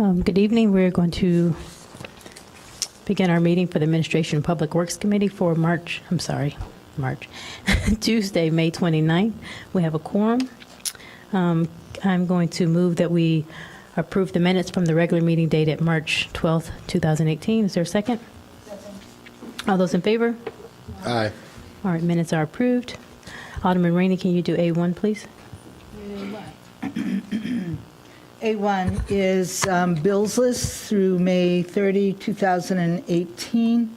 Good evening. We're going to begin our meeting for the Administration and Public Works Committee for Tuesday, May 29th. We have a quorum. I'm going to move that we approve the minutes from the regular meeting dated March 12th, 2018. Is there a second? Second. All those in favor? Aye. All right, minutes are approved. Alderman Rainey, can you do A1, please? A1 is bills list through May 30, 2018,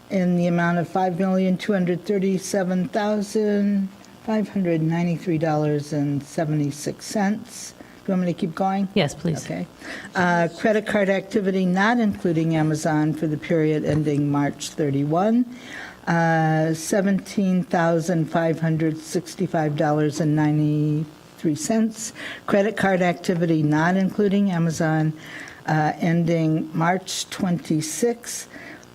in the amount of $5,237,593.76. Do you want me to keep going? Yes, please. Okay. Credit card activity not including Amazon for the period ending March 31, $17,565.93. Credit card activity not including Amazon ending March 26,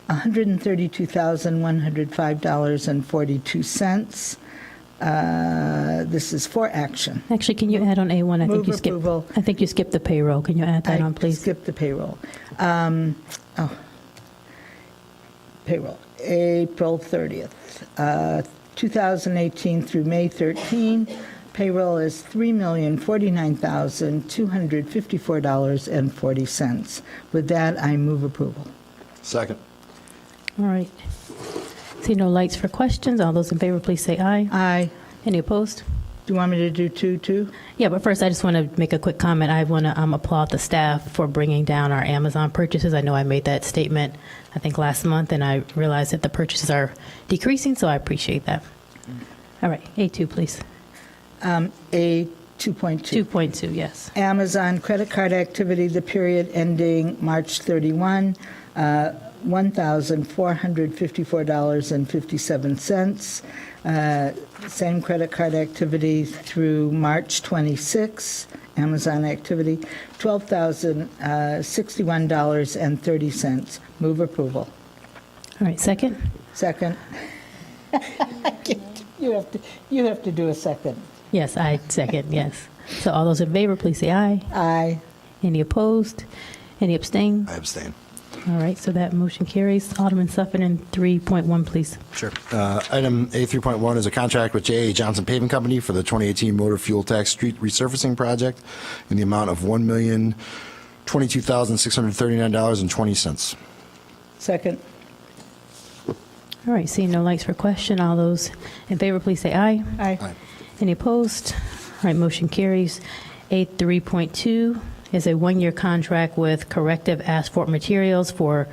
$132,105.42. This is for action. Actually, can you add on A1? Move approval. I think you skipped the payroll. Can you add that on, please? Skip the payroll. Payroll, April 30th, 2018 through May 13. Payroll is $3,049,254.40. With that, I move approval. Second. All right. See no lights for questions. All those in favor, please say aye. Aye. Any opposed? Do you want me to do two, too? Yeah, but first, I just want to make a quick comment. I want to applaud the staff for bringing down our Amazon purchases. I know I made that statement, I think, last month, and I realized that the purchases are decreasing, so I appreciate that. All right, A2, please. A 2.2. 2.2, yes. Amazon credit card activity, the period ending March 31, $1,454.57. Same credit card activity through March 26, Amazon activity, $12,061.30. Move approval. All right, second? Second. You have to do a second. Yes, I second, yes. So all those in favor, please say aye. Aye. Any opposed? Any abstain? I abstain. All right, so that motion carries. Alderman Sufferton, 3.1, please. Sure. Item A3.1 is a contract with J.A. Johnson Paving Company for the 2018 Motor Fuel Tax Street Resurfacing Project in the amount of $1,022,639.20. Second. All right, seeing no lights for question, all those in favor, please say aye. Aye. Aye. Any opposed? All right, motion carries. A3.2 is a one-year contract with Corrective Asphalt Materials for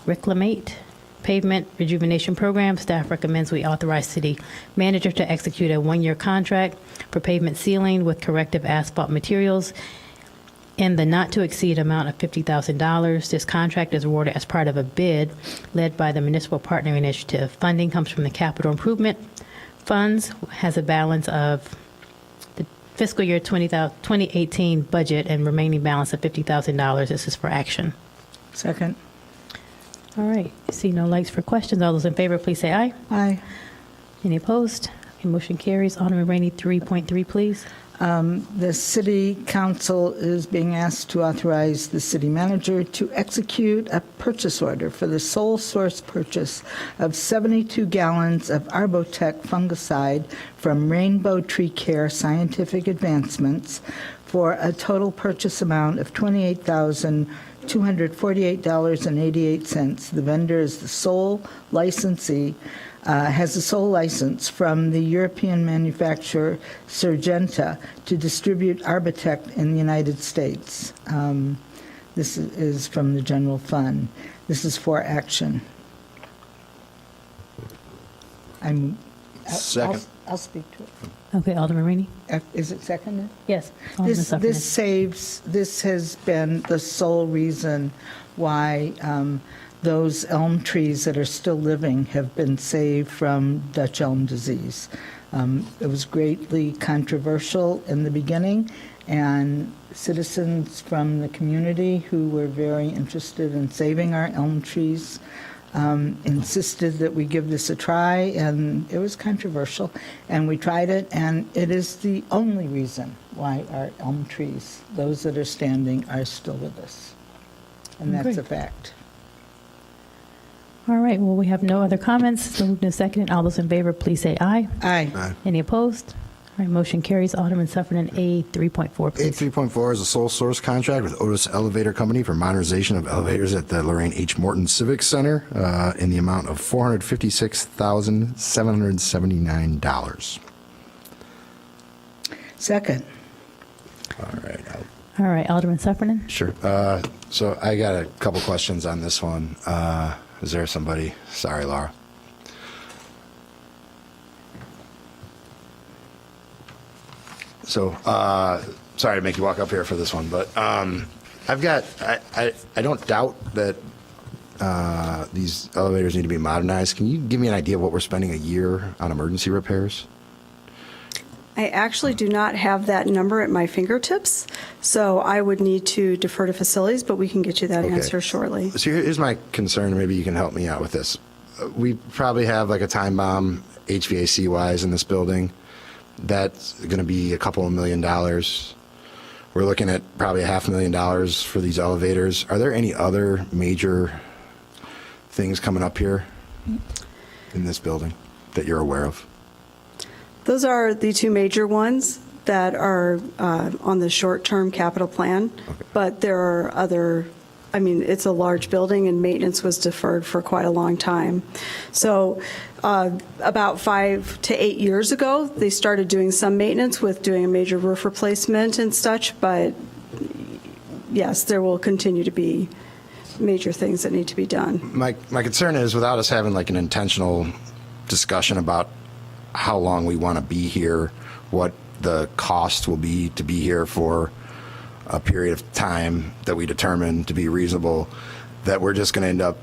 Reclamate Pavement Rejuvenation Program. Staff recommends we authorize city manager to execute a one-year contract for pavement sealing with Corrective Asphalt Materials in the not-to-exceed amount of $50,000. This contract is awarded as part of a bid led by the Municipal Partner Initiative. Funding comes from the Capital Improvement Funds, has a balance of the fiscal year 2018 budget and remaining balance of $50,000. This is for action. Second. All right. See no lights for questions. All those in favor, please say aye. Aye. Any opposed? Okay, motion carries. Alderman Rainey, 3.3, please. The city council is being asked to authorize the city manager to execute a purchase order for the sole source purchase of 72 gallons of Arbotech fungicide from Rainbow Tree Care Scientific Advancements for a total purchase amount of $28,248.88. The vendor is the sole licensee, has a sole license from the European manufacturer Syngenta to distribute Arbotech in the United States. This is from the general fund. This is for action. Second. I'll speak to it. Okay, Alderman Rainey. Is it seconded? Yes. Alderman Sufferton. This has been the sole reason why those elm trees that are still living have been saved from Dutch elm disease. It was greatly controversial in the beginning, and citizens from the community who were very interested in saving our elm trees insisted that we give this a try, and it was controversial, and we tried it, and it is the only reason why our elm trees, those that are standing, are still with us. And that's Great. a fact. All right, well, we have no other comments, so moved and seconded. All those in favor, please say aye. Aye. Any opposed? All right, motion carries. Alderman Sufferman, A 3.4, please. 83.4 is a sole source contract with Otis Elevator Company for modernization of elevators at the Lorraine H. Morton Civic Center in the amount of $456,779. Second. All right. All right, Alderman Sufferman. Sure. So I got a couple questions on this one. Is there somebody? Sorry, Laura. So, sorry to make you walk up here for this one, but I've got, I don't doubt that these elevators need to be modernized. Can you give me an idea of what we're spending a year on emergency repairs? I actually do not have that number at my fingertips, so I would need to defer to facilities, but we can get you that Okay. answer shortly. So here's my concern, maybe you can help me out with this. We probably have like a time bomb HVAC-wise in this building. That's going to be a couple of $1 million. We're looking at probably $500,000 for these elevators. Are there any other major things coming up here in this building that you're aware of? Those are the two major ones that are on the short-term capital plan, but there are other, I mean, it's a large building and maintenance was deferred for quite a long time. So about 5 to 8 years ago, they started doing some maintenance with doing a major roof replacement and such, but yes, there will continue to be major things that need to be done. My concern is without us having like an intentional discussion about how long we want to be here, what the cost will be to be here for a period of time that we determine to be reasonable, that we're just going to end up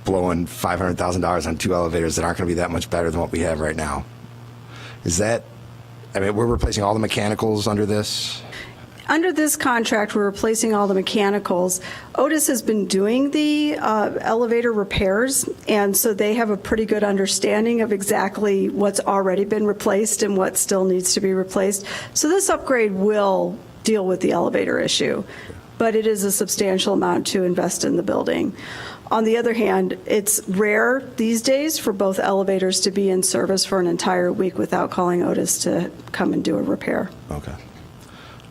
blowing $500,000 on two elevators that aren't going to be that much better than what we have right now. Is that, I mean, we're replacing all the mechanicals under this? Under this contract, we're replacing all the mechanicals. Otis has been doing the elevator repairs, and so they have a pretty good understanding of exactly what's already been replaced and what still needs to be replaced. So this upgrade will deal with the elevator issue, but it is a substantial amount to invest in the building. On the other hand, it's rare these days for both elevators to be in service for an entire week without calling Otis to come and do a repair. Okay.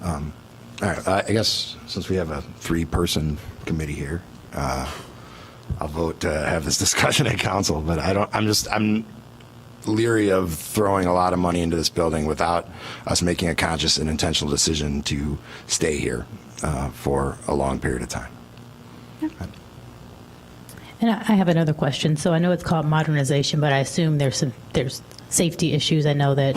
All right, I guess since we have a 3-person committee here, I'll vote to have this discussion at council, but I'm leery of throwing a lot of money into this building without us making a conscious and intentional decision to stay here for a long period of time. And I have another question. So I know it's called modernization, but I assume there's safety issues. I know that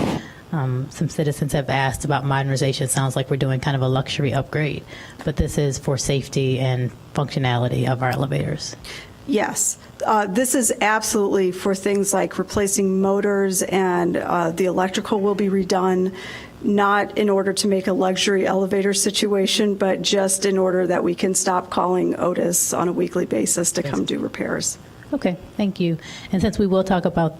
some citizens have asked about modernization. It sounds like we're doing kind of a luxury upgrade, but this is for safety and functionality of our elevators. Yes. This is absolutely for things like replacing motors, and the electrical will be redone, not in order to make a luxury elevator situation, but just in order that we can stop calling Otis on a weekly basis to come do repairs. Okay, thank you. And since we will talk about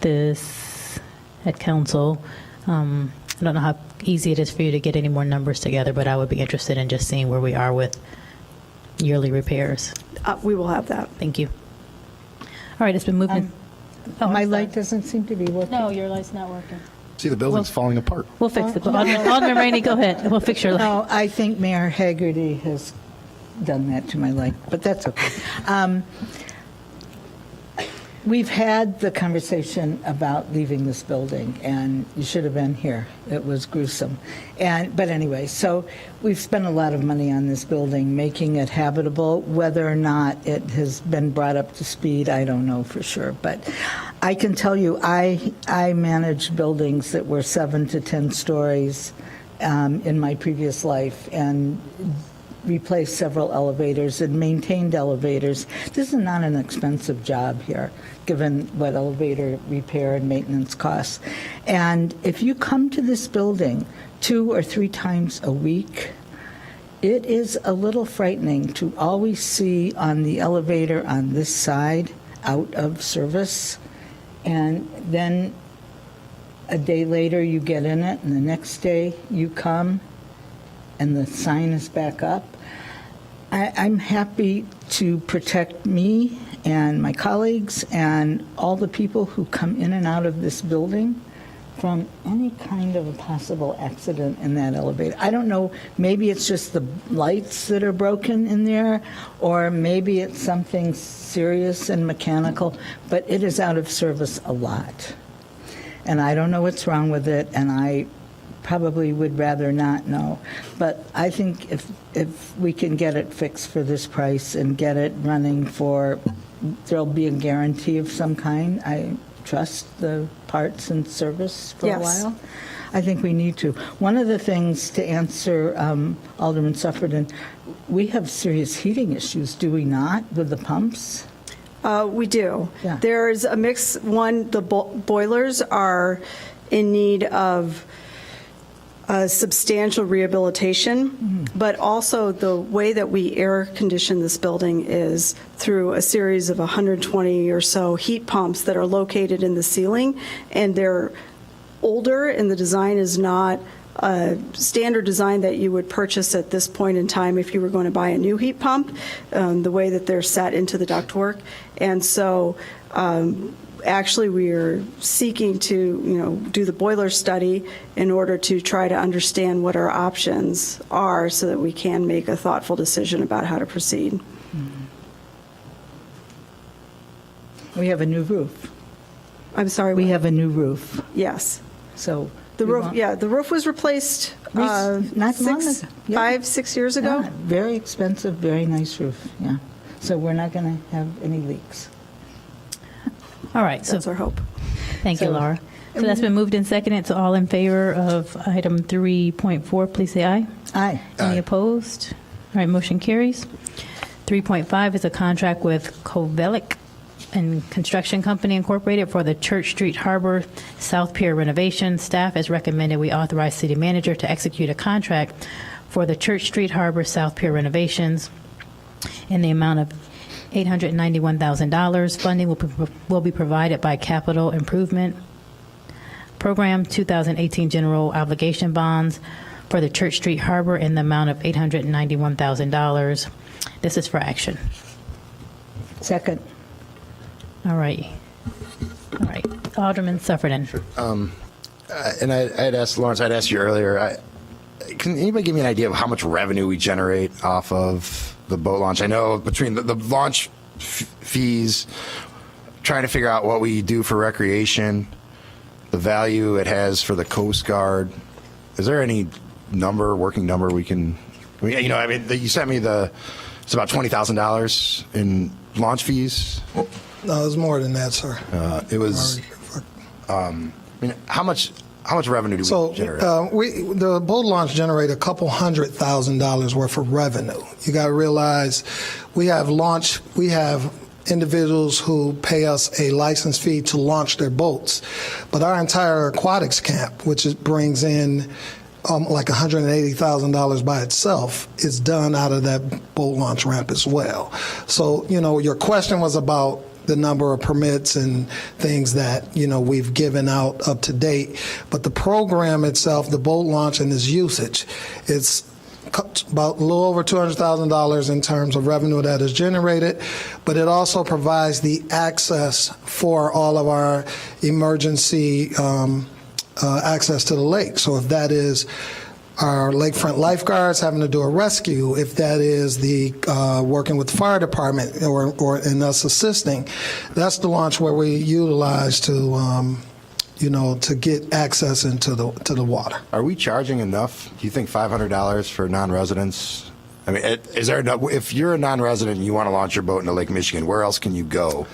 this at council, I don't know how easy it is for you to get any more numbers together, but I would be interested in just seeing where we are with yearly repairs. We will have that. Thank you. All right, it's been moved. My light doesn't seem to be working. No, your light's not working. See, the building's falling apart. We'll fix it. Alderman Rainey, go ahead. We'll fix your light. No, I think Mayor Haggerty has done that to my light, but that's okay. We've had the conversation about leaving this building, and you should have been here. It was gruesome. But anyway, so we've spent a lot of money on this building, making it habitable. Whether or not it has been brought up to speed, I don't know for sure. But I can tell you, I managed buildings that were 7 to 10 stories in my previous life, and replaced several elevators and maintained elevators. This is not an expensive job here, given what elevator repair and maintenance costs. And if you come to this building 2 or 3 times a week, It is a little frightening to always see on the elevator on this side out of service, and then a day later you get in it, and the next day you come and the sign is back up. I'm happy to protect me and my colleagues and all the people who come in and out of this building from any kind of a possible accident in that elevator. I don't know, maybe it's just the lights that are broken in there, or maybe it's something serious and mechanical, but it is out of service a lot. And I don't know what's wrong with it, and I probably would rather not know. But I think if we can get it fixed for this price and get it running for, there'll be a guarantee of some kind. I trust the parts and service for a Yes. while. I think we need to. One of the things to answer Alderman Suffredin, we have serious heating issues, do we not, with the pumps? We do. Yeah. There's a mix. One, the boilers are in need of substantial rehabilitation, but also the way that we air condition this building is through a series of 120 or so heat pumps that are located in the ceiling, and they're older, and the design is not a standard design that you would purchase at this point in time if you were going to buy a new heat pump, the way that they're set into the ductwork. And so actually, we are seeking to, do the boiler study in order to try to understand what our options are so that we can make a thoughtful decision about how to proceed. We have a new roof. I'm sorry. We have a new roof, Yes. so. The we roof, want- yeah, the roof was replaced Not long ago. Yeah. 5-6 years ago. Yeah, very expensive, very nice roof, yeah. So we're not going to have any leaks. All right, so That's our hope. thank you, So- Laura. So that's been moved and seconded. So all in favor of item 3.4, please say aye. Aye. Any opposed? All right, motion carries. 3.5 is a contract with Kovelic and Construction Company Incorporated for the Church Street Harbor South Pier renovation. Staff has recommended we authorize city manager to execute a contract for the Church Street Harbor South Pier renovations in the amount of $891,000. Funding will be provided by Capital Improvement Program 2018 General Obligation Bonds for the Church Street Harbor in the amount of $891,000. This is for action. Second. All right. All right. Alderman Suffredin. And I had asked Lawrence, I'd asked you earlier, can anybody give me an idea of how much revenue we generate off of the boat launch? I know between the launch fees, trying to figure out what we do for recreation, the value it has for the Coast Guard. Is there any working number we can, you sent me it's about $20,000 in launch fees. No, it's more than that, sir. It was, how much revenue do we So generate? the boat launch generated a couple $100,000 worth of revenue. You got to realize we have individuals who pay us a license fee to launch their boats, but our entire aquatics camp, which brings in like $180,000 by itself, is done out of that boat launch ramp as well. So your question was about the number of permits and things that we've given out up to date, but the program itself, the boat launch and its usage, it's about a little over $200,000 in terms of revenue that is generated, but it also provides the access for all of our emergency access to the lake. So if that is our lakefront lifeguards having to do a rescue, if that is the working with the fire department or in us assisting, that's the launch where we utilize to to get access into the water. Are we charging enough? Do you think $500 for non-residents? I mean, is there if you're a non-resident and you want to launch your boat into Lake Michigan, where else can you go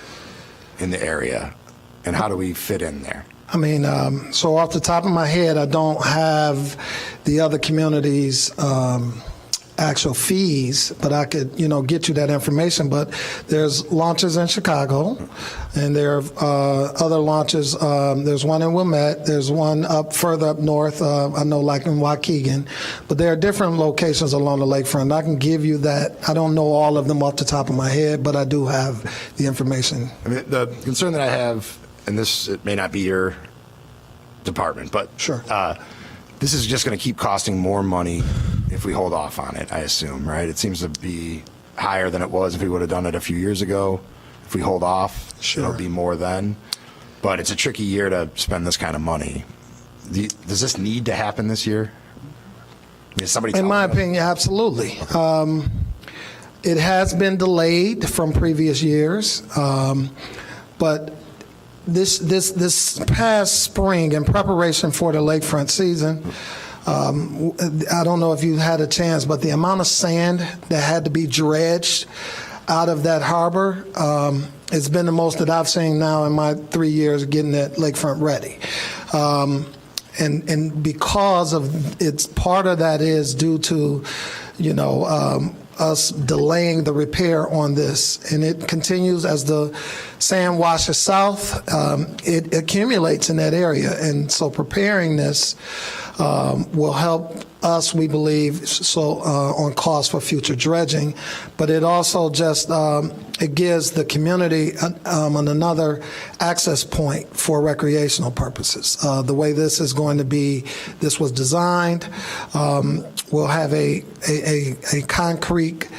in the area, and how do we fit in there? I mean, so off the top of my head, I don't have the other communities' actual fees, but I could, get you that information. But there's launches in Chicago, and there are other launches. There's one in Wilmette. There's one further up north, I know, like in Waukegan. But there are different locations along the lakefront. I can give you that. I don't know all of them off the top of my head, but I do have the information. I mean, the concern that I have, and this, it may not be your department, but Sure. This is just going to keep costing more money if we hold off on it, I assume, right? It seems to be higher than it was if we would have done it a few years ago. If we hold off, Sure. it'll be more then. But it's a tricky year to spend this kind of money. Does this need to happen this year? Is somebody In my telling us? opinion, absolutely. It has been delayed from previous years, but this past spring, in preparation for the lakefront season, I don't know if you had a chance, but the amount of sand that had to be dredged out of that harbor, it's been the most that I've seen now in my 3 years getting that lakefront ready. And because of it's part of that is due to, us delaying the repair on this, and it continues as the sand washes south. It accumulates in that area, and so preparing this will help us, we believe, on cost for future dredging. But it also just it gives the community another access point for recreational purposes. The way this is going to be, this was designed, we'll have a concrete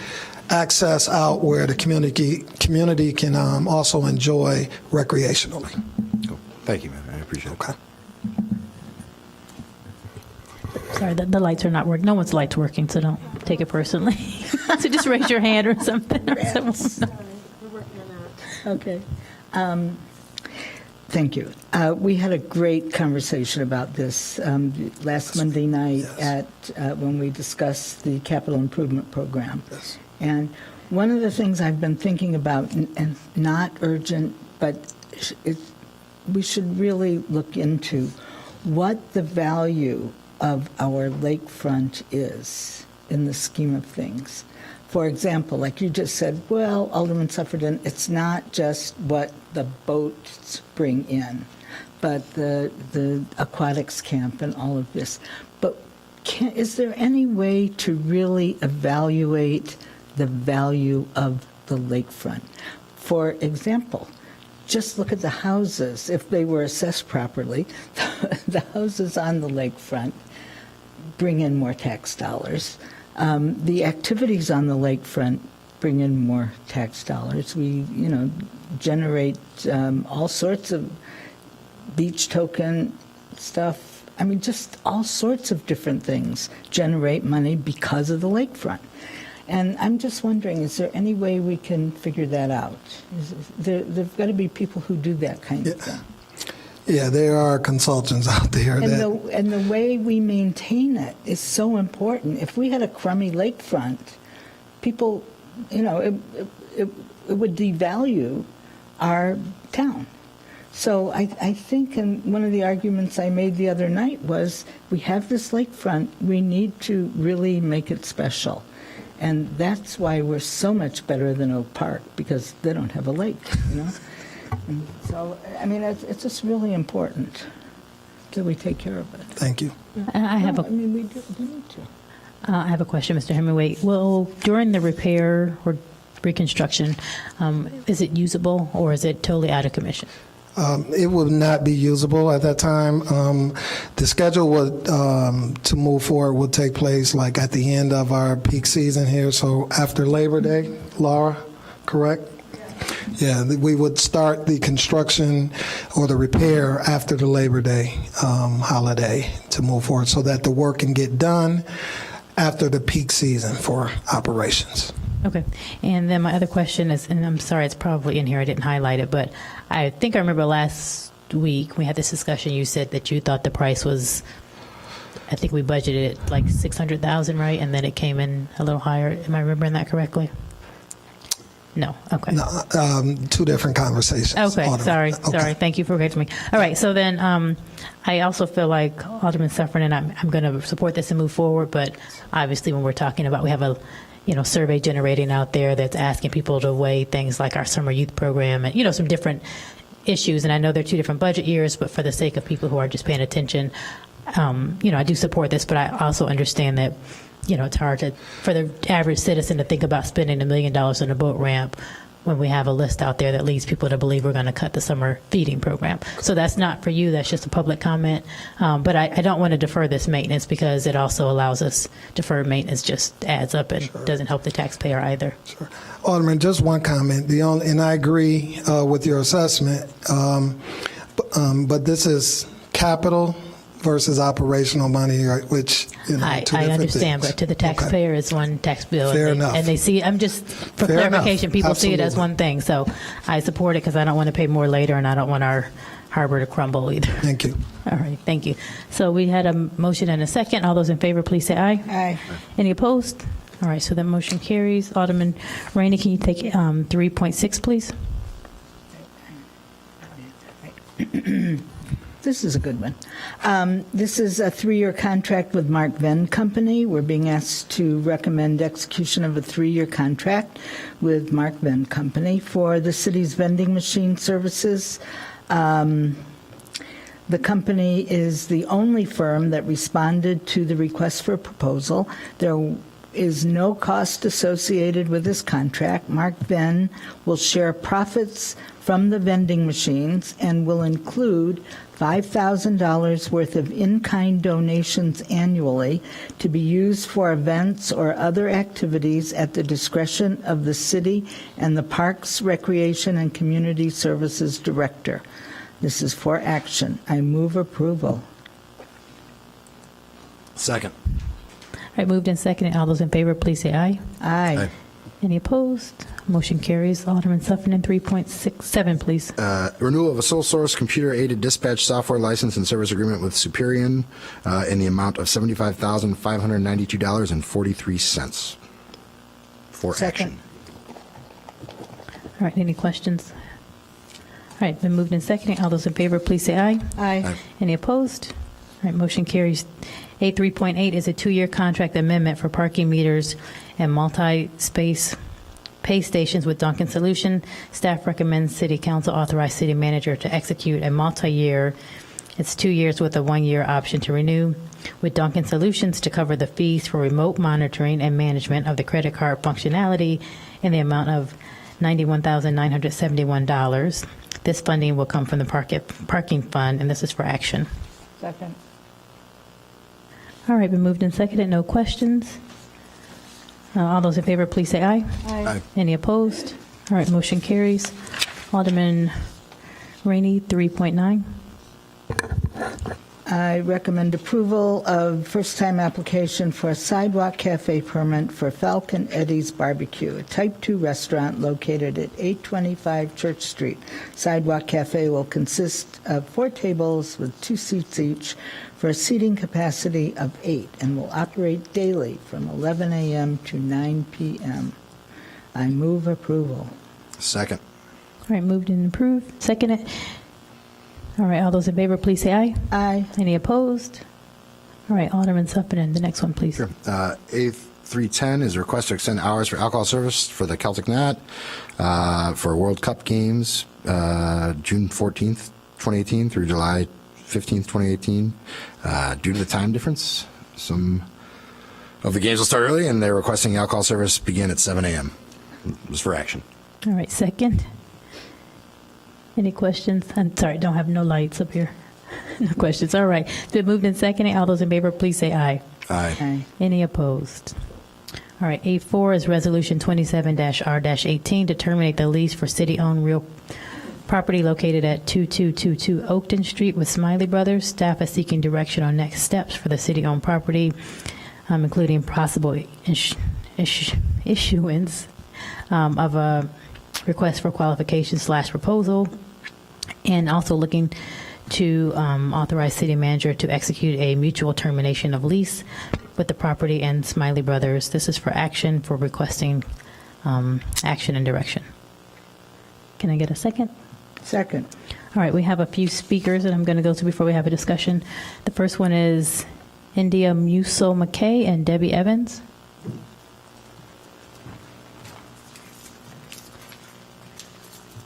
access out where the community can also enjoy recreationally. Cool. Thank you, man. I appreciate it. Okay. Sorry, the lights are not working. No one's light's working, so don't take it personally. So just raise your hand or something. Okay. Thank you. We had a great conversation about this last Monday night when we discussed the capital improvement program. Yes. And one of the things I've been thinking about, and not urgent, but we should really look into what the value of our lakefront is in the scheme of things. For example, like you just said, well, Alderman Sufferton, it's not just what the boats bring in, but the aquatics camp and all of this. But is there any way to really evaluate the value of the lakefront? For example, just look at the houses. If they were assessed properly, the houses on the lakefront bring in more tax dollars. The activities on the lakefront bring in more tax dollars. We, generate all sorts of beach token stuff. I mean, just all sorts of different things generate money because of the lakefront. And I'm just wondering, is there any way we can figure that out? There've got to be people who do that kind of thing. Yeah, there are consultants out there And the way we maintain it is so important. If we had a crummy lakefront, people, it would devalue our town. So I think, and one of the arguments I made the other night was, we have this lakefront, we need to really make it special. And that's why we're so much better than Oak Park, because they don't have a lake, And so, I mean, it's just really important that we take care of it. Thank you. I have I mean, we need to. I have a question, Mr. Hemingway. Well, during the repair or reconstruction, is it usable or is it totally out of commission? It would not be usable at that time. The schedule would to move forward would take place like at the end of our peak season here, so after Labor Day, Laura, correct? Yeah, we would start the construction or the repair after the Labor Day holiday to move forward so that the work can get done after the peak season for operations. Okay. And then my other question is, and I'm sorry, it's probably in here, I didn't highlight it, but I think I remember last week we had this discussion, you said that you thought the price was, I think we budgeted like $600,000, right? And then it came in a little higher. Am I remembering that correctly? No, okay. Two different conversations. Okay, Alderman. sorry. Okay. Thank you for correcting me. All right, so then I also feel like Alderman Suffren, and I'm going to support this and move forward, but obviously when we're talking about, we have a survey generating out there that's asking people to weigh things like our summer youth program and, some different issues. And I know they're two different budget years, but for the sake of people who are just paying attention, I do support this, but I also understand that, it's hard for the average citizen to think about spending $1 million on a boat ramp when we have a list out there that leads people to believe we're going to cut the summer feeding program. So that's not for you. That's just a public comment. But I don't want to defer this maintenance because it also allows us, deferred maintenance just adds up and doesn't help the taxpayer either. Sure. Alderman, just one comment. And I agree with your assessment, but this is capital versus operational money, right, which, two I different understand, things. but to the taxpayer, it's one tax bill. Fair and they, enough. And they see, I'm just, for Fair clarification, enough. people see it as Absolutely. one thing. So I support it because I don't want to pay more later and I don't want our harbor to crumble either. Thank you. All right, thank you. So we had a motion and a second. All those in favor, please say aye. Aye. Any opposed? All right, so that motion carries. Alderman Rainey, can you take 3.6, please? This is a good one. This is a 3-year contract with Mark Venn Company. We're being asked to recommend execution of a 3-year contract with Mark Venn Company for the city's vending machine services. The company is the only firm that responded to the request for proposal. There is no cost associated with this contract. Mark Venn will share profits from the vending machines and will include $5,000 worth of in-kind donations annually to be used for events or other activities at the discretion of the city and the Parks, Recreation, and Community Services Director. This is for action. I move approval. Second. All right, moved and seconded. All those in favor, please say aye. Aye. Any opposed? Motion carries. Alderman Suffren, 3.67, please. Renewal of a sole source computer-aided dispatch software license and service agreement with Superion in the amount of $75,592.43 for Second. action. All right, any questions? All right, been moved and seconded. All those in favor, please say aye. Aye. Any opposed? All right, motion carries. 3.8 is a 2-year contract amendment for parking meters and multi-space pay stations with Duncan Solution. Staff recommends City Council authorize City Manager to execute a multi-year, it's 2 years with a 1-year option to renew, with Duncan Solutions to cover the fees for remote monitoring and management of the credit card functionality in the amount of $91,971. This funding will come from the parking fund, and this is for action. Second. All right, been moved and seconded. No questions. All those in favor, please say aye. Aye. Any opposed? All right, motion carries. Alderman Rainey, 3.9. I recommend approval of first-time application for a sidewalk cafe permit for Falcon Eddie's Barbecue, a Type 2 restaurant located at 825 Church Street. Sidewalk cafe will consist of 4 tables with 2 seats each for a seating capacity of 8 and will operate daily from 11 a.m. to 9 p.m. I move approval. Second. All right, moved and approved. Seconded. All right, all those in favor, please say aye. Aye. Any opposed? All right, Alderman Suffren, the next one, please. Sure. A310 is a request to extend hours for alcohol service for the Celtic Nat for World Cup games, June 14th, 2018 through July 15th, 2018. Due to the time difference, some of the games will start early, and they're requesting alcohol service begin at 7 a.m. It was for action. All right, second. Any questions? I'm sorry, don't have no lights up here. No questions. All right. It's been moved and seconded. All those in favor, please say aye. Aye. Aye. Any opposed? All right, A4 is Resolution 27-R-18 to terminate the lease for city-owned real property located at 2222 Oakton Street with Smiley Brothers. Staff is seeking direction on next steps for the city-owned property, including possible issuance of a request for qualification/proposal, and also looking to authorize city manager to execute a mutual termination of lease with the property and Smiley Brothers. This is for action for requesting action and direction. Can I get a second? Second. All right, we have a few speakers that I'm going to go to before we have a discussion. The first one is India Muso McKay and Debbie Evans.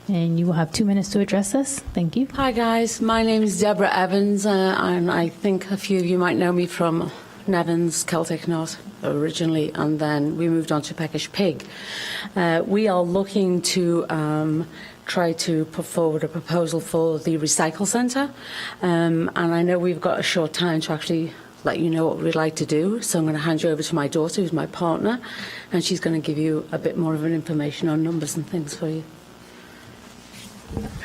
And you will have 2 minutes to address us. Thank you. Hi guys, my name is Deborah Evans, and I think a few of you might know me from Nevins Celtic Knot originally, and then we moved on to Peckish Pig. We are looking to try to put forward a proposal for the recycle centre, and I know we've got a short time to actually let you know what we'd like to do, so I'm going to hand you over to my daughter, who's my partner, and she's going to give you a bit more of an information on numbers and things for you.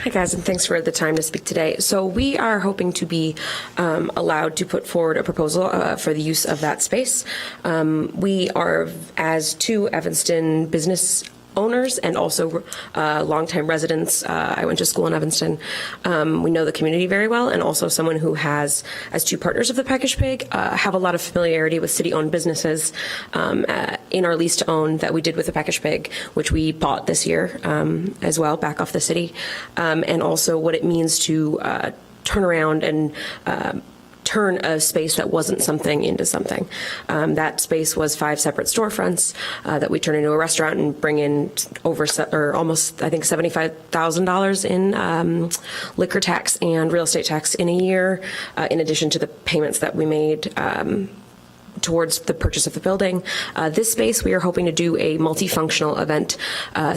Hi guys, and thanks for the time to speak today. So we are hoping to be allowed to put forward a proposal for the use of that space. We are, as two Evanston business owners and also longtime residents. I went to school in Evanston. We know the community very well, and also someone who has, as two partners of the Peckish Pig, have a lot of familiarity with city-owned businesses in our lease to own that we did with the Peckish Pig, which we bought this year as well, back off the city, and also what it means to turn around and turn a space that wasn't something into something. That space was 5 separate storefronts that we turn into a restaurant and bring in almost, I think, $75,000 in liquor tax and real estate tax in a year, in addition to the payments that we made towards the purchase of the building. This space, we are hoping to do a multifunctional event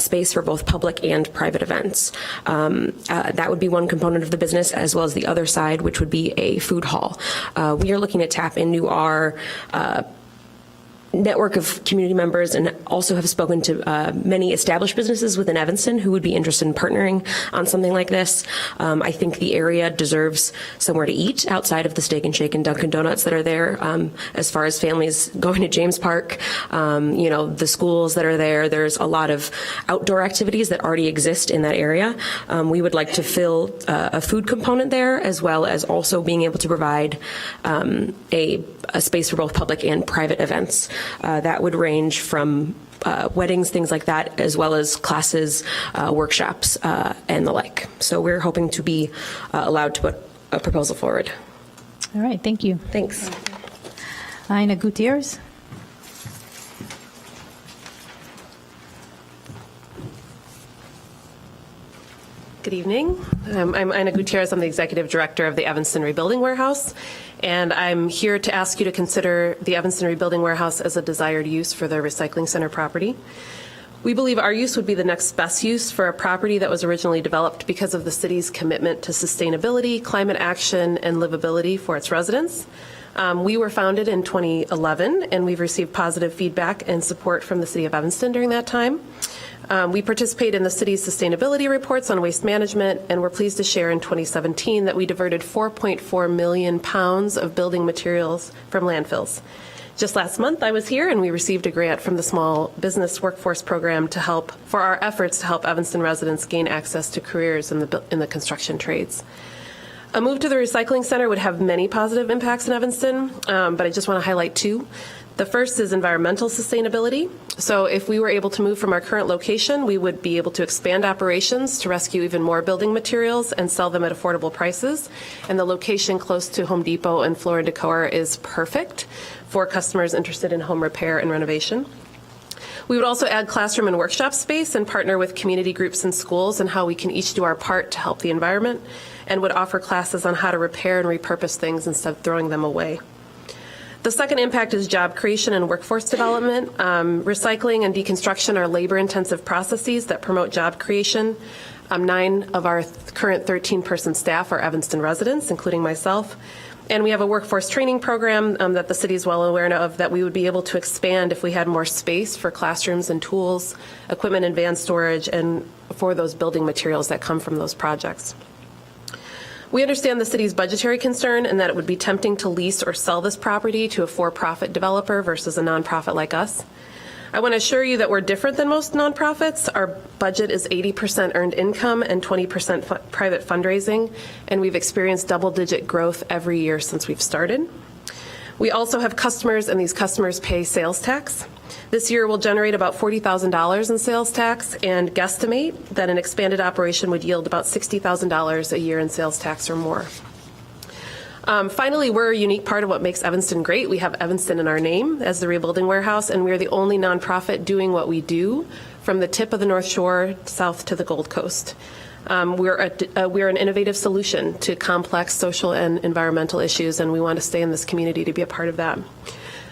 space for both public and private events. That would be one component of the business, as well as the other side, which would be a food hall. We are looking to tap into our network of community members, and also have spoken to many established businesses within Evanston who would be interested in partnering on something like this. I think the area deserves somewhere to eat outside of the Steak and Shake and Dunkin' Donuts that are there. As far as families going to James Park, the schools that are there, there's a lot of outdoor activities that already exist in that area. We would like to fill a food component there, as well as also being able to provide a space for both public and private events. That would range from weddings, things like that, as well as classes, workshops, and the like. So we're hoping to be allowed to put a proposal forward. All right, thank you. Thanks. Aina Gutierrez. Good evening. I'm Ina Gutierrez. I'm the Executive Director of the Evanston Rebuilding Warehouse, and I'm here to ask you to consider the Evanston Rebuilding Warehouse as a desired use for the recycling center property. We believe our use would be the next best use for a property that was originally developed because of the city's commitment to sustainability, climate action, and livability for its residents. We were founded in 2011, and we've received positive feedback and support from the City of Evanston during that time. We participate in the city's sustainability reports on waste management, and we're pleased to share in 2017 that we diverted 4.4 million pounds of building materials from landfills. Just last month, I was here, and we received a grant from the Small Business Workforce Program for our efforts to help Evanston residents gain access to careers in the construction trades. A move to the recycling center would have many positive impacts in Evanston, but I just want to highlight 2. The first is environmental sustainability. So if we were able to move from our current location, we would be able to expand operations to rescue even more building materials and sell them at affordable prices. And the location close to Home Depot and Floor & Decor is perfect for customers interested in home repair and renovation. We would also add classroom and workshop space and partner with community groups and schools and how we can each do our part to help the environment, and would offer classes on how to repair and repurpose things instead of throwing them away. The second impact is job creation and workforce development. Recycling and deconstruction are labor-intensive processes that promote job creation. 9 of our current 13-person staff are Evanston residents, including myself. And we have a workforce training program that the city is well aware of that we would be able to expand if we had more space for classrooms and tools, equipment and van storage, and for those building materials that come from those projects. We understand the city's budgetary concern and that it would be tempting to lease or sell this property to a for-profit developer versus a nonprofit like us. I want to assure you that we're different than most nonprofits. Our budget is 80% earned income and 20% private fundraising, and we've experienced double-digit growth every year since we've started. We also have customers, and these customers pay sales tax. This year will generate about $40,000 in sales tax and guesstimate that an expanded operation would yield about $60,000 a year in sales tax or more. Finally, we're a unique part of what makes Evanston great. We have Evanston in our name as the Rebuilding Warehouse, and we're the only nonprofit doing what we do from the tip of the North Shore south to the Gold Coast. We're an innovative solution to complex social and environmental issues, and we want to stay in this community to be a part of that.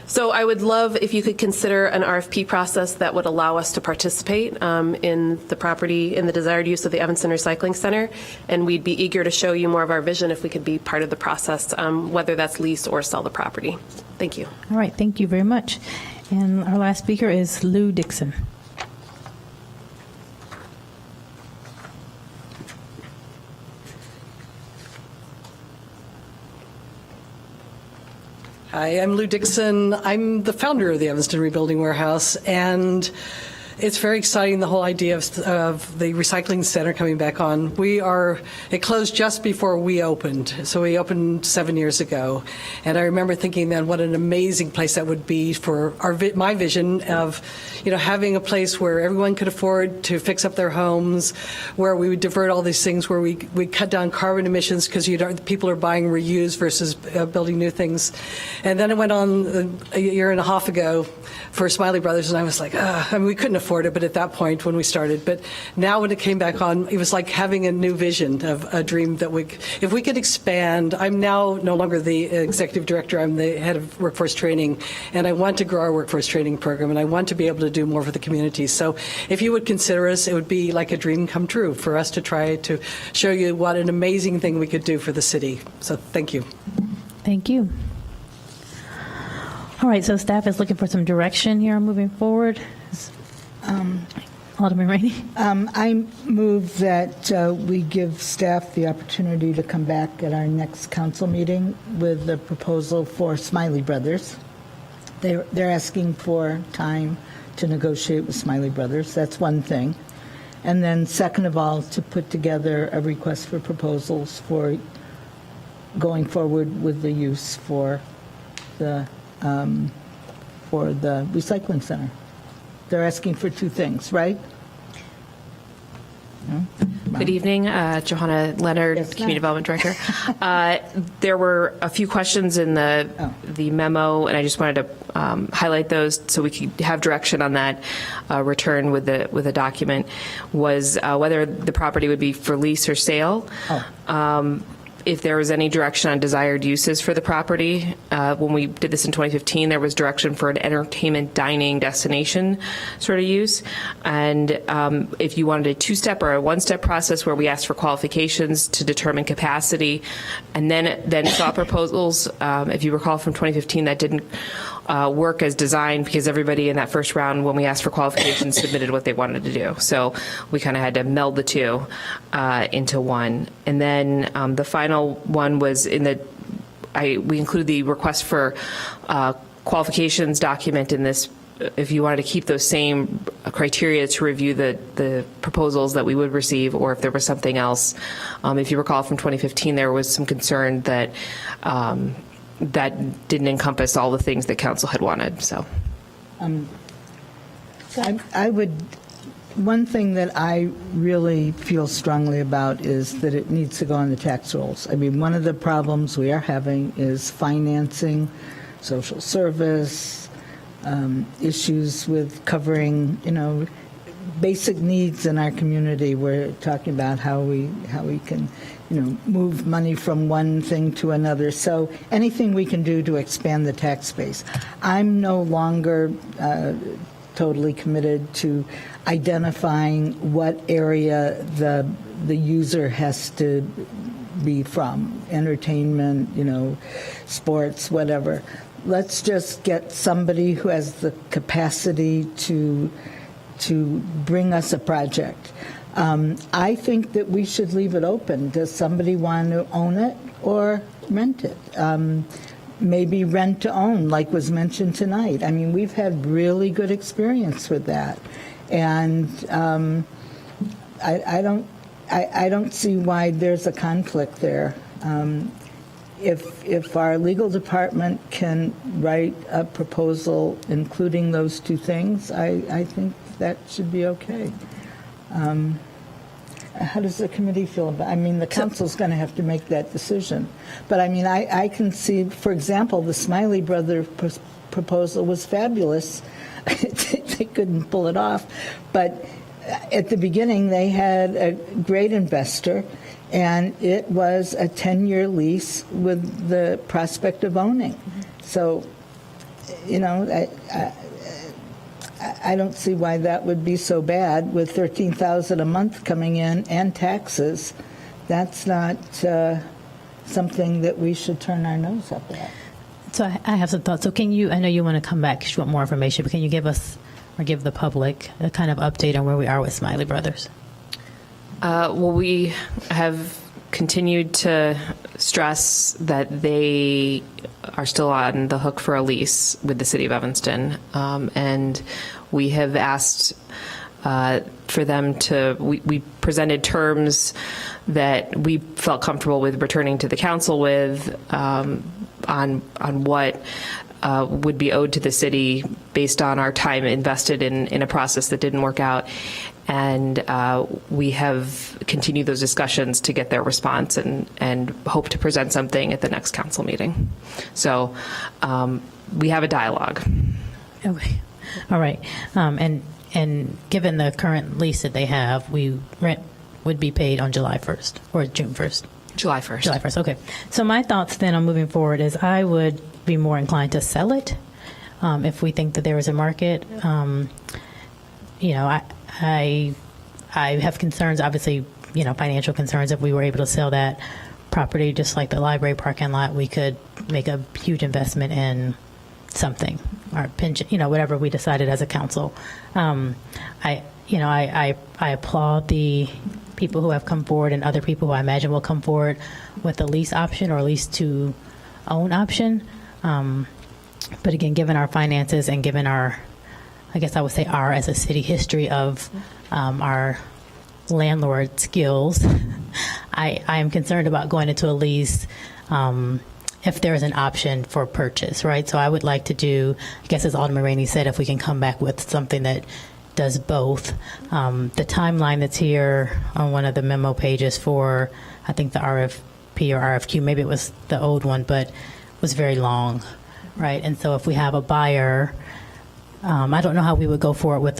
So I would love if you could consider an RFP process that would allow us to participate in the property, in the desired use of the Evanston Recycling Center, and we'd be eager to show you more of our vision if we could be part of the process, whether that's lease or sell the property. Thank you. All right, thank you very much. And our last speaker is Lou Dixon. Hi, I'm Lou Dixon. I'm the founder of the Evanston Rebuilding Warehouse, and it's very exciting, the whole idea of the recycling center coming back on. It closed just before we opened, so we opened 7 years ago, and I remember thinking then what an amazing place that would be for my vision of, having a place where everyone could afford to fix up their homes, where we would divert all these things, where we cut down carbon emissions because people are buying reused versus building new things. And then it went on a year and a half ago for Smiley Brothers, and I was like, we couldn't afford it, but at that point when we started. But now when it came back on, it was like having a new vision of a dream that if we could expand. I'm now no longer the executive director, I'm the head of workforce training, and I want to grow our workforce training program, and I want to be able to do more for the community. So if you would consider us, it would be like a dream come true for us to try to show you what an amazing thing we could do for the city. So thank you. Thank you. All right, so staff is looking for some direction here moving forward. Alderman Rainey. I move that we give staff the opportunity to come back at our next council meeting with the proposal for Smiley Brothers. They're asking for time to negotiate with Smiley Brothers. That's one thing. And then second of all, to put together a request for proposals for going forward with the use for the recycling center. They're asking for two things, right? Good evening, Johanna Leonard, Yes, Community ma'am. Development Director. There were a few questions in the memo, and I just wanted to highlight those so we could have direction on that return with the document. Was whether the property would be for lease or sale. If there was any direction on desired uses for the property. When we did this in 2015, there was direction for an entertainment dining destination sort of use. And if you wanted a two-step or a one-step process where we asked for qualifications to determine capacity and then saw proposals, if you recall from 2015, that didn't work as designed because everybody in that first round, when we asked for qualifications, submitted what they wanted to do. So we kind of had to meld the two into one. And then the final one was we included the request for qualifications document in this. If you wanted to keep those same criteria to review the proposals that we would receive, or if there was something else. If you recall from 2015, there was some concern that that didn't encompass all the things that council had wanted. So, I would. One thing that I really feel strongly about is that it needs to go on the tax rolls. I mean, one of the problems we are having is financing, social service, issues with covering, basic needs in our community. We're talking about how we can, move money from one thing to another. So anything we can do to expand the tax base. I'm no longer totally committed to identifying what area the user has to be from, entertainment, sports, whatever. Let's just get somebody who has the capacity to bring us a project. I think that we should leave it open. Does somebody want to own it or rent it? Maybe rent to own, like was mentioned tonight. I mean, we've had really good experience with that. And I don't see why there's a conflict there. if our legal department can write a proposal including those two things, I think that should be okay. How does the committee feel about, I mean, the council's going to have to make that decision. But I mean, I can see, for example, the Smiley Brothers proposal was fabulous. They couldn't pull it off. But at the beginning, they had a great investor, and it was a 10-year lease with the prospect of owning. So, you know, I don't see why that would be so bad with $13,000 a month coming in and taxes. That's not something that we should turn our nose up at. So I have some thoughts. So can you, I know you want to come back, 'cause you want more information, but can you give us or give the public a kind of update on where we are with Smiley Brothers? Well, we have continued to stress that they are still on the hook for a lease with the city of Evanston. And we have asked for them to, we presented terms that we felt comfortable with returning to the council with on what would be owed to the city based on our time invested in a process that didn't work out. And we have continued those discussions to get their response and hope to present something at the next council meeting. So we have a dialogue. Okay. All right. And given the current lease that they have, rent would be paid on July 1st or June 1st? July 1st. July 1st, okay. So my thoughts then on moving forward is I would be more inclined to sell it if we think that there is a market. You know, I have concerns, obviously, you know, financial concerns. If we were able to sell that property, just like the library parking lot, we could make a huge investment in something, our pension, you know, whatever we decided as a council. I applaud the people who have come forward and other people who I imagine will come forward with a lease option or lease to own option. But again, given our finances and given our, I guess I would say our as a city history of our landlord skills, I am concerned about going into a lease if there is an option for purchase, right? So I would like to do, I guess as Alderman Rainey said, if we can come back with something that does both. The timeline that's here on one of the memo pages for, I think the RFP or RFQ, maybe it was the old one, but was very long, right? And so if we have a buyer, I don't know how we would go forward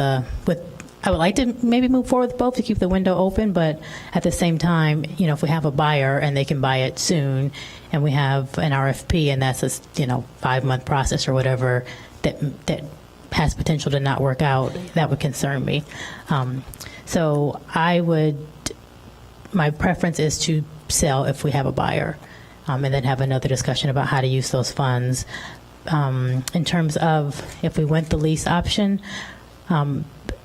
I would like to maybe move forward with both to keep the window open, but at the same time, you know, if we have a buyer and they can buy it soon, and we have an RFP and that's a 5-month process or whatever that has potential to not work out, that would concern me. So my preference is to sell if we have a buyer, and then have another discussion about how to use those funds. In terms of if we went the lease option,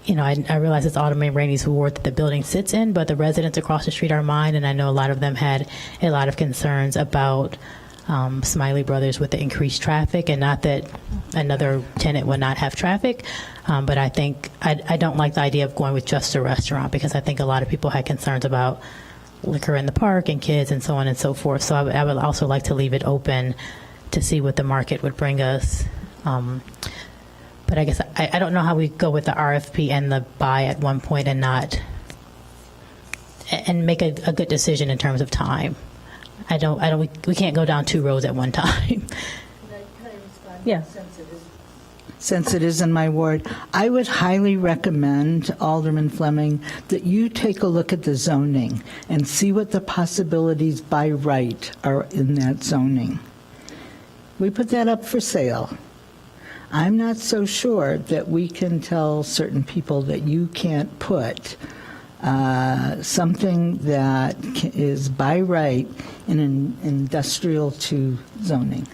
you know, I realize it's Alderman Rainey's ward that the building sits in, but the residents across the street are mine, and I know a lot of them had a lot of concerns about Smiley Brothers with the increased traffic, and not that another tenant would not have traffic, but I think I don't like the idea of going with just a restaurant, because I think a lot of people had concerns about liquor in the park and kids and so on and so forth. So I would also like to leave it open to see what the market would bring us. But I guess I don't know how we go with the RFP and the buy at one point and make a good decision in terms of time. We can't go down two roads at one time. Can I respond? Yeah. Since it is in my ward, I would highly recommend, Alderman Fleming, that you take a look at the zoning and see what the possibilities by right are in that zoning. We put that up for sale. I'm not so sure that we can tell certain people that you can't put something that is by right in an industrial 2 zoning.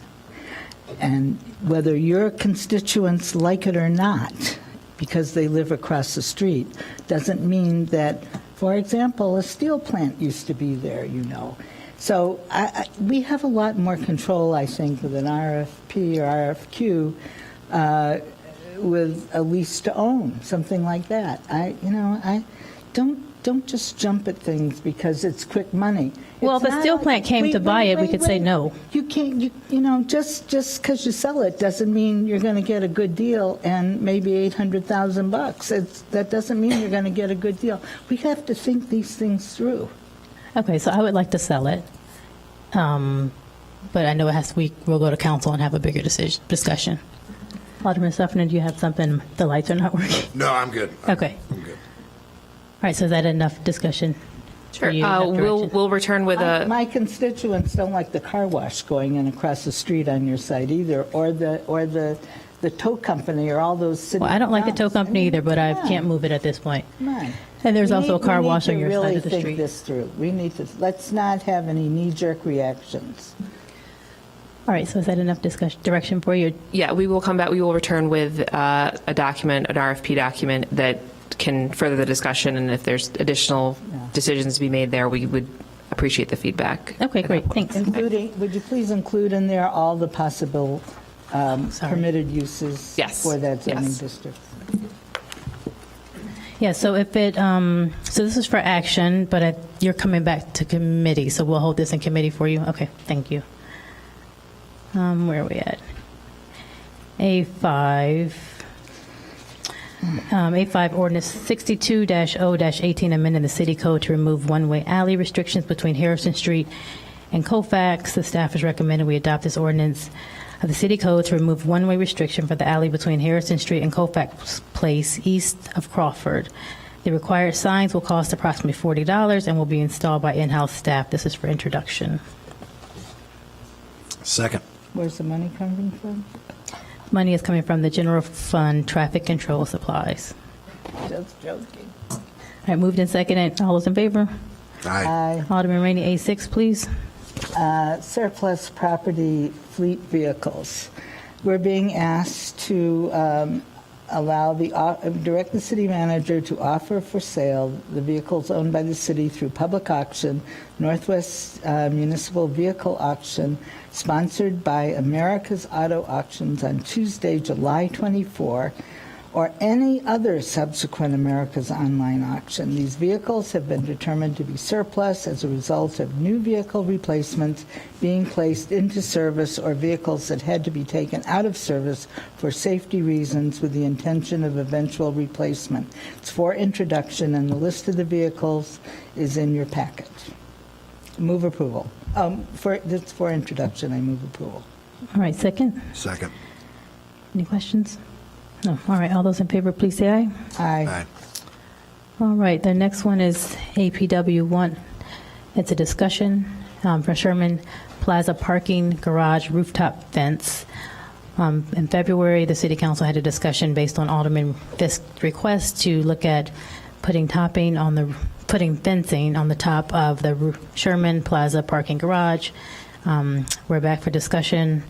And whether your constituents like it or not, because they live across the street, doesn't mean that, for example, a steel plant used to be there, you know. So we have a lot more control, I think, with an RFP or RFQ with a lease to own, something like that. Don't don't just jump at things because it's quick money. Well, It's if a not steel like- plant came to buy it, we could say no. You can't, you know, just because you sell it doesn't mean you're going to get a good deal and maybe $800,000. That doesn't mean you're going to get a good deal. We have to think these things through. Okay, so I would like to sell it. But I know we'll go to council and have a bigger discussion. Alderman Sufferman, do you have something? The lights are not working. No, I'm good. Okay. I'm good. All right, so is that enough discussion? for Sure. you, enough We'll direction? we'll return with a. My constituents don't like the car wash going in across the street on your site either, or the tow company, or all those city. Well, I don't like the tow dumps. company either, but I come on, can't move it at this point. Come on. And there's We also a need- car we need wash on to your really side of the think street. this through. We need to, let's not have any knee-jerk reactions. All right, so is that enough discussion, direction for you? Yeah, we will come back. We will return with a document, an RFP document that can further the discussion, and if there's additional decisions to be made there, we would appreciate the feedback. Okay, great, thanks. Including, would you please include in there all the possible Sorry. permitted uses Yes, for that zoning yes. district? Yeah, so if it, so this is for action, but you're coming back to committee, so we'll hold this in committee for you? Okay, thank you. Where are we at? A5. A5 ordinance 62-0-18 amending the city code to remove one-way alley restrictions between Harrison Street and Colfax. The staff is recommending we adopt this ordinance of the city code to remove one-way restriction for the alley between Harrison Street and Colfax Place east of Crawford. The required signs will cost approximately $40 and will be installed by in-house staff. This is for introduction. Second. Where's the money coming from? Money is coming from the general fund traffic control supplies. Just joking. All right, moved and seconded. All those in favor? Aye. Alderman Rainey, A6, please. Surplus property fleet vehicles. We're being asked to direct the city manager to offer for sale the vehicles owned by the city through public auction, Northwest Municipal Vehicle Auction, sponsored by America's Auto Auctions on Tuesday, July 24, or any other subsequent America's Online auction. These vehicles have been determined to be surplus as a result of new vehicle replacements being placed into service or vehicles that had to be taken out of service for safety reasons with the intention of eventual replacement. It's for introduction, and the list of the vehicles is in your packet. Move approval. It's for introduction, I move approval. All right, second. Second. Any questions? No. All right, all those in favor, please say aye. Aye. Aye. All right, the next one is APW 1. It's a discussion for Sherman Plaza parking garage rooftop fence. In February, the City Council had a discussion based on Alderman Fisk's request to look at putting fencing on the top of the Sherman Plaza parking garage. We're back for discussion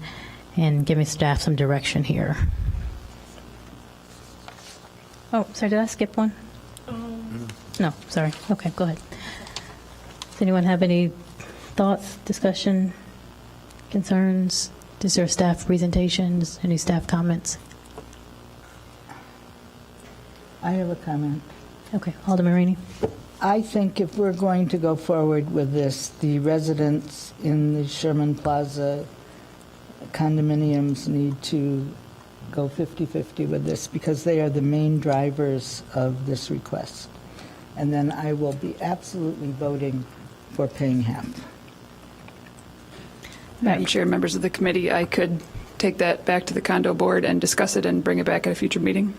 and giving staff some direction here. Oh, sorry, did I skip one? No, sorry. Okay, go ahead. Does anyone have any thoughts, discussion, concerns? Is there staff presentations, any staff comments? I have a comment. Okay, Alderman Rainey. I think if we're going to go forward with this, the residents in the Sherman Plaza condominiums need to go 50-50 with this because they are the main drivers of this request. And then I will be absolutely voting for paying half. Madam Chair, members of the committee, I could take that back to the condo board and discuss it and bring it back at a future meeting.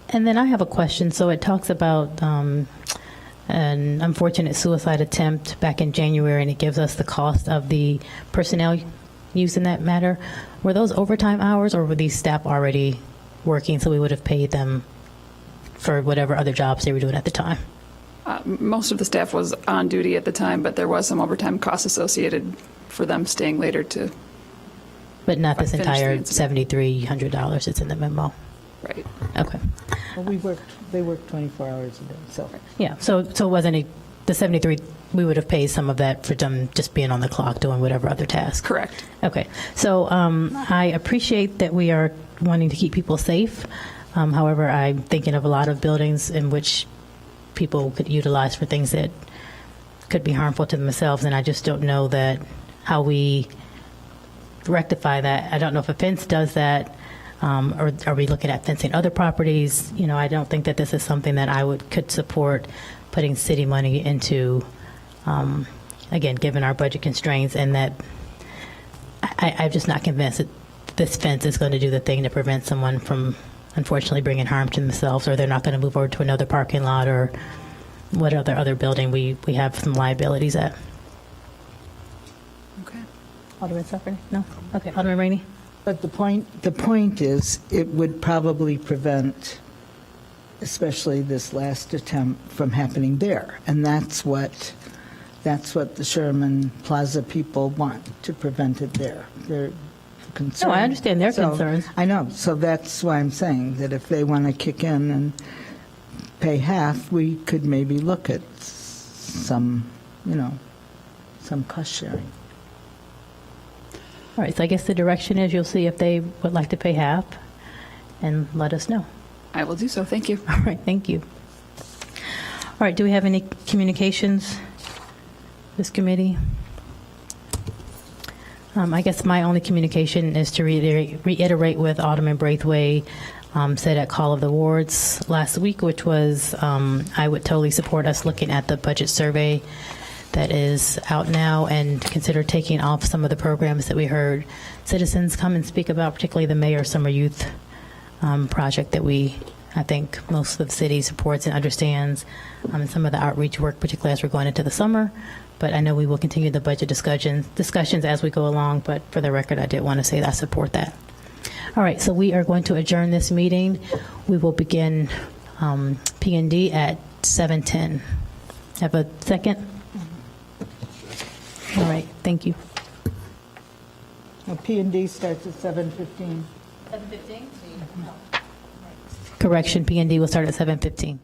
And then I have a question. So it talks about an unfortunate suicide attempt back in January, and it gives us the cost of the personnel used in that matter. Were those overtime hours, or were these staff already working, so we would have paid them for whatever other jobs they were doing at the time? Most of the staff was on duty at the time, but there was some overtime costs associated for them staying later to, But not this Finish the entire incident. $7,300 that's in the memo? right. Okay. Well, they worked 24 hours a day, so. Yeah, so it wasn't the 73, we would have paid some of that for them just being on the clock doing whatever other task? Correct. Okay, so I appreciate that we are wanting to keep people safe. However, I'm thinking of a lot of buildings in which people could utilize for things that could be harmful to themselves, and I just don't know that how we rectify that. I don't know if a fence does that, or are we looking at fencing other properties? You know, I don't think that this is something that I could support putting city money into, again, given our budget constraints, and that I'm just not convinced that this fence is going to do the thing to prevent someone from, unfortunately, bringing harm to themselves, or they're not going to move over to another parking lot or what other building we have some liabilities at. Okay. Alderman Suffolk? No? Okay. Alderman Rainey? But the point is, it would probably prevent, especially this last attempt, from happening there. And that's what the Sherman Plaza people want, to prevent it there. They're concerned. No, I understand their concerns. I know. So that's why I'm saying that if they want to kick in and pay half, we could maybe look at some cost sharing. All right, so I guess the direction is you'll see if they would like to pay half and let us know. I will do so. Thank you. All right, thank you. All right, do we have any communications, this committee? I guess my only communication is to reiterate what Alderman Braithwaite said at Call of the Wards last week, which was I would totally support us looking at the budget survey that is out now and consider taking off some of the programs that we heard citizens come and speak about, particularly the Mayor Summer Youth project that I think most of the city supports and understands, and some of the outreach work, particularly as we're going into the summer. But I know we will continue the budget discussions as we go along, but for the record, I did want to say that I support that. All right, so we are going to adjourn this meeting. We will begin P&D at 7:10. Have a second? All right, thank you. P&D starts at 7:15. Correction, P&D will start at 7:15.